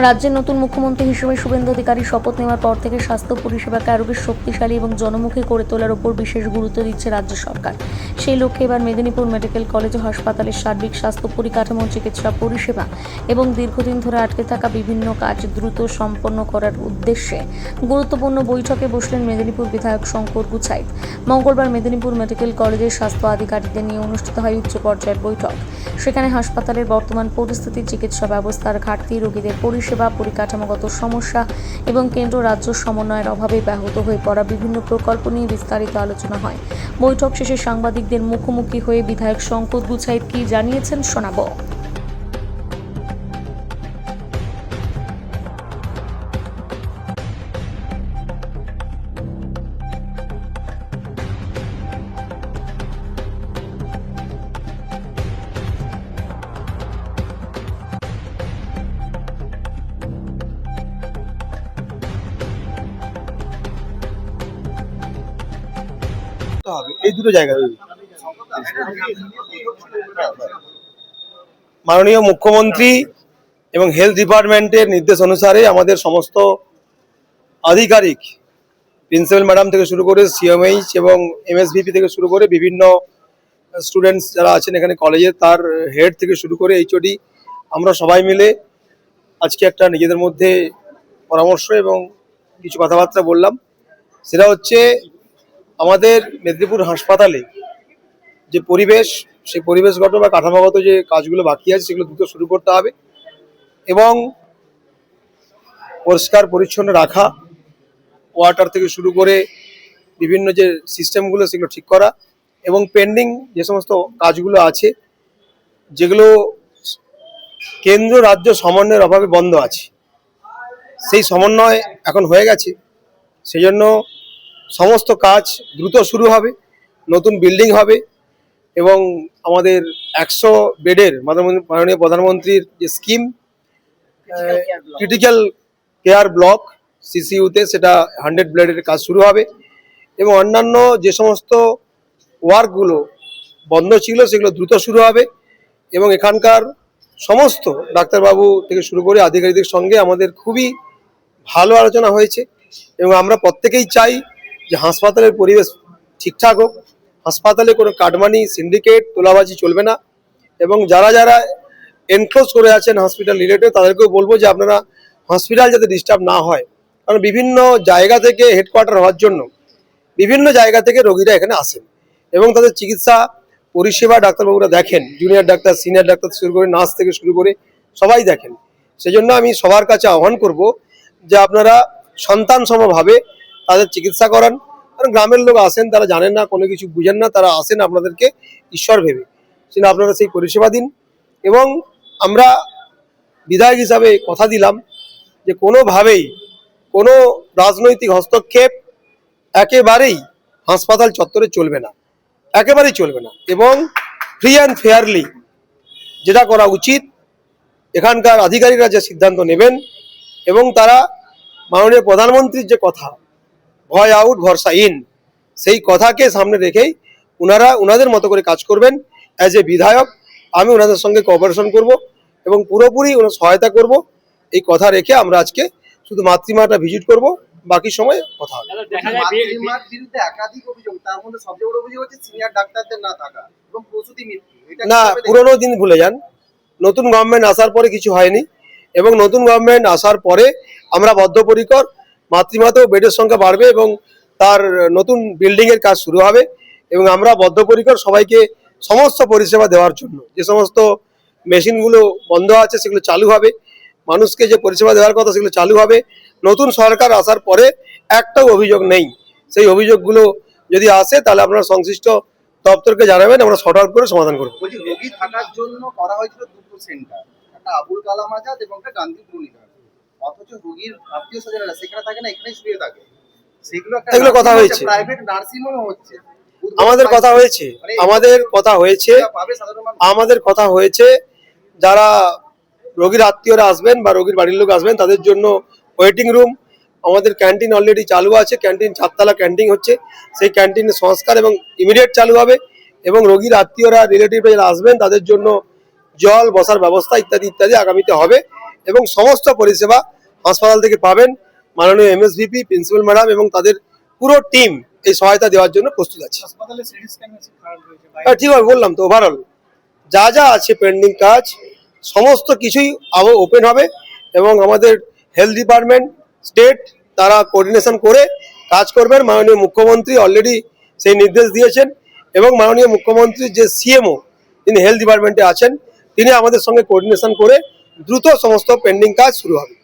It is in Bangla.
রাজ্যের নতুন মুখ্যমন্ত্রী হিসেবে শুভেন্দু অধিকারী শপথ নেওয়ার পর থেকে স্বাস্থ্য পরিষেবাকে আরও বেশ শক্তিশালী এবং জনমুখী করে তোলার উপর বিশেষ গুরুত্ব দিচ্ছে রাজ্য সরকার। সেই লক্ষ্যে এবার মেদিনীপুর মেডিকেল কলেজ ও হাসপাতালের সার্বিক স্বাস্থ্য পরিকাঠামো, চিকিৎসা পরিষেবা এবং দীর্ঘদিন ধরে আটকে থাকা বিভিন্ন কাজ দ্রুত সম্পন্ন করার উদ্দেশ্যে গুরুত্বপূর্ণ বৈঠকে বসলেন মেদিনীপুর বিধায়ক শঙ্কর গুছাইত। মঙ্গলবার মেদিনীপুর মেডিকেল কলেজের স্বাস্থ্য আধিকারিকদের নিয়ে অনুষ্ঠিত হয় উচ্চ পর্যায়ের বৈঠক। সেখানে হাসপাতালের বর্তমান পরিস্থিতি, চিকিৎসা ব্যবস্থার ঘাটতি, রোগীদের পরিষেবা, পরিকাঠামোগত সমস্যা এবং কেন্দ্র রাজ্য সমন্বয়ের অভাবে ব্যাহত হয়ে পড়া বিভিন্ন প্রকল্প নিয়ে বিস্তারিত আলোচনা হয়। বৈঠক শেষে সাংবাদিকদের মুখোমুখি হয়ে বিধায়ক শঙ্কর গুছাইত কি জানিয়েছেন শোনাবো। হবে এই দুটো জায়গায়। মাননীয় মুখ্যমন্ত্রী এবং হেলথ ডিপার্টমেন্টের নির্দেশ অনুসারে আমাদের সমস্ত আধিকারিক, প্রিন্সিপাল ম্যাডাম থেকে শুরু করে সিএমএইচ এবং এমএসভিপি থেকে শুরু করে বিভিন্ন স্টুডেন্টস যারা আছেন এখানে কলেজে, তার হেড থেকে শুরু করে এইচওডি, আমরা সবাই মিলে আজকে একটা নিজেদের মধ্যে পরামর্শ এবং কিছু কথাবার্তা বললাম। সেটা হচ্ছে আমাদের মেদিনীপুর হাসপাতালে যে পরিবেশ, সেই পরিবেশগত বা কাঠামোগত যে কাজগুলো বাকি আছে সেগুলো দ্রুত শুরু করতে হবে এবং পরিষ্কার পরিচ্ছন্ন রাখা, ওয়াটার থেকে শুরু করে বিভিন্ন যে সিস্টেমগুলো সেগুলো ঠিক করা এবং পেন্ডিং যে সমস্ত কাজগুলো আছে যেগুলো কেন্দ্র রাজ্য সমন্বয়ের অভাবে বন্ধ আছে, সেই সমন্বয় এখন হয়ে গেছে। সেই জন্য সমস্ত কাজ দ্রুত শুরু হবে, নতুন বিল্ডিং হবে এবং আমাদের 100 বেডের মাননীয় প্রধানমন্ত্রীর যে স্কিম ক্রিটিক্যাল কেয়ার ব্লক সিসিইউতে, সেটা 100 বেডের কাজ শুরু হবে এবং অন্যান্য যে সমস্ত ওয়ার্কগুলো বন্ধ ছিল সেগুলো দ্রুত শুরু হবে এবং এখানকার সমস্ত ডাক্তারবাবু থেকে শুরু করে আধিকারিকদের সঙ্গে আমাদের খুবই ভালো আলোচনা হয়েছে এবং আমরা প্রত্যেকেই চাই যে হাসপাতালের পরিবেশ ঠিকঠাক হোক, হাসপাতালে কোনো কাটমানি, সিন্ডিকেট, তোলাবাজি চলবে না এবং যারা যারা এনক্লোজ করে আছেন হসপিটাল রিলেটেড তাদেরকেও বলবো যে আপনারা হসপিটাল যাতে ডিস্টার্ব না হয়, কারণ বিভিন্ন জায়গা থেকে হেডকোয়ার্টার হওয়ার জন্য বিভিন্ন জায়গা থেকে রোগীরা এখানে আসেন এবং তাদের চিকিৎসা পরিষেবা ডাক্তারবাবুরা দেখেন, জুনিয়র ডাক্তার, সিনিয়র ডাক্তার শুরু করে নার্স থেকে শুরু করে সবাই দেখেন। সেজন্য আমি সবার কাছে আহ্বান করব যে আপনারা সন্তান সমভাবে তাদের চিকিৎসা করান, কারণ গ্রামের লোক আসেন, তারা জানেন না, কোনো কিছু বুঝেন না, তারা আসেন আপনাদেরকে ঈশ্বর ভেবে, সেজন্য আপনারা সেই পরিষেবা দিন। এবং আমরা বিধায়ক হিসাবে কথা দিলাম যে কোনোভাবেই কোনো রাজনৈতিক হস্তক্ষেপ একেবারেই হাসপাতাল চত্বরে চলবে না, একেবারেই চলবে না এবং ফ্রি অ্যান্ড ফেয়ারলি যেটা করা উচিত এখানকার আধিকারিকরা যে সিদ্ধান্ত নেবেন এবং তারা মাননীয় প্রধানমন্ত্রীর যে কথা, ভয় আউট ভরসা ইন, সেই কথাকে সামনে রেখেই ওনাদের মতো করে কাজ করবেন। অ্যাজ এ বিধায়ক আমি ওনাদের সঙ্গে কোঅপারেশন করব এবং পুরোপুরি ওনার সহায়তা করব, এই কথা রেখে আমরা আজকে শুধু মাতৃমাটা ভিজিট করব, বাকি সময় কথা হবে। মাতৃমার বিরুদ্ধে একাধিক অভিযোগ, তার মধ্যে সবচেয়ে বড় অভিযোগ হচ্ছে সিনিয়র ডাক্তারদের না থাকা এবং প্রসূতি মৃত্যু। না, পুরোনো দিন ভুলে যান, নতুন গভর্নমেন্ট আসার পরে কিছু হয়নি এবং নতুন গভর্নমেন্ট আসার পরে আমরা বদ্ধপরিকর, মাতৃমাতেও বেডের সংখ্যা বাড়বে এবং তার নতুন বিল্ডিংয়ের কাজ শুরু হবে এবং আমরা বদ্ধপরিকর সবাইকে সমস্ত পরিষেবা দেওয়ার জন্য। যে সমস্ত মেশিনগুলো বন্ধ আছে সেগুলো চালু হবে, মানুষকে যে পরিষেবা দেওয়ার কথা সেগুলো চালু হবে। নতুন সরকার আসার পরে একটাও অভিযোগ নেই, সেই অভিযোগগুলো যদি আসে তাহলে আপনারা সংশ্লিষ্ট দপ্তরকে জানাবেন, আমরা শর্ট আউট করে সমাধান করবো। বলছি, রোগী থাকার জন্য করা হয়েছিল দুটো সেন্টার, একটা আবুল কালাম আজাদ এবং একটা গান্ধী পূর্ণিমা, অথচ রোগীর আত্মীয় স্বজনেরা সেখানে থাকে না, এখানে শুয়ে থাকে। এগুলো কথা হয়েছে, প্রাইভেট নার্সিং হোম হচ্ছে, আমাদের কথা হয়েছে, আমাদের কথা হয়েছে যারা রোগীর আত্মীয়রা আসবেন বা রোগীর বাড়ির লোক আসবেন তাদের জন্য ওয়েটিং রুম, আমাদের ক্যান্টিন অলরেডি চালু আছে, ক্যান্টিন 4 তলা ক্যান্টিন হচ্ছে, সেই ক্যান্টিনের সংস্কার এবং ইমিডিয়েট চালু হবে এবং রোগীর আত্মীয়রা রিলেটিভরা যারা আসবেন তাদের জন্য জল, বসার ব্যবস্থা ইত্যাদি ইত্যাদি আগামীতে হবে এবং সমস্ত পরিষেবা হাসপাতাল থেকে পাবেন। মাননীয় এমএসভিপি, প্রিন্সিপাল ম্যাডাম এবং তাদের পুরো টিম এই সহায়তা দেওয়ার জন্য প্রস্তুত আছে। হাসপাতালে সিটি স্ক্যান মেশিন খারাপ হয়েছে, হ্যাঁ, ঠিক আছে, বললাম তো, ওভারঅল যা যা আছে পেন্ডিং কাজ সমস্ত কিছুই আবার ওপেন হবে এবং আমাদের হেলথ ডিপার্টমেন্ট, স্টেট তারা কোঅর্ডিনেশন করে কাজ করবেন। মাননীয় মুখ্যমন্ত্রী অলরেডি সেই নির্দেশ দিয়েছেন এবং মাননীয় মুখ্যমন্ত্রী যে সিএমও যিনি হেলথ ডিপার্টমেন্টে আছেন তিনি আমাদের সঙ্গে কোঅর্ডিনেশন করে দ্রুত সমস্ত পেন্ডিং কাজ শুরু হবে।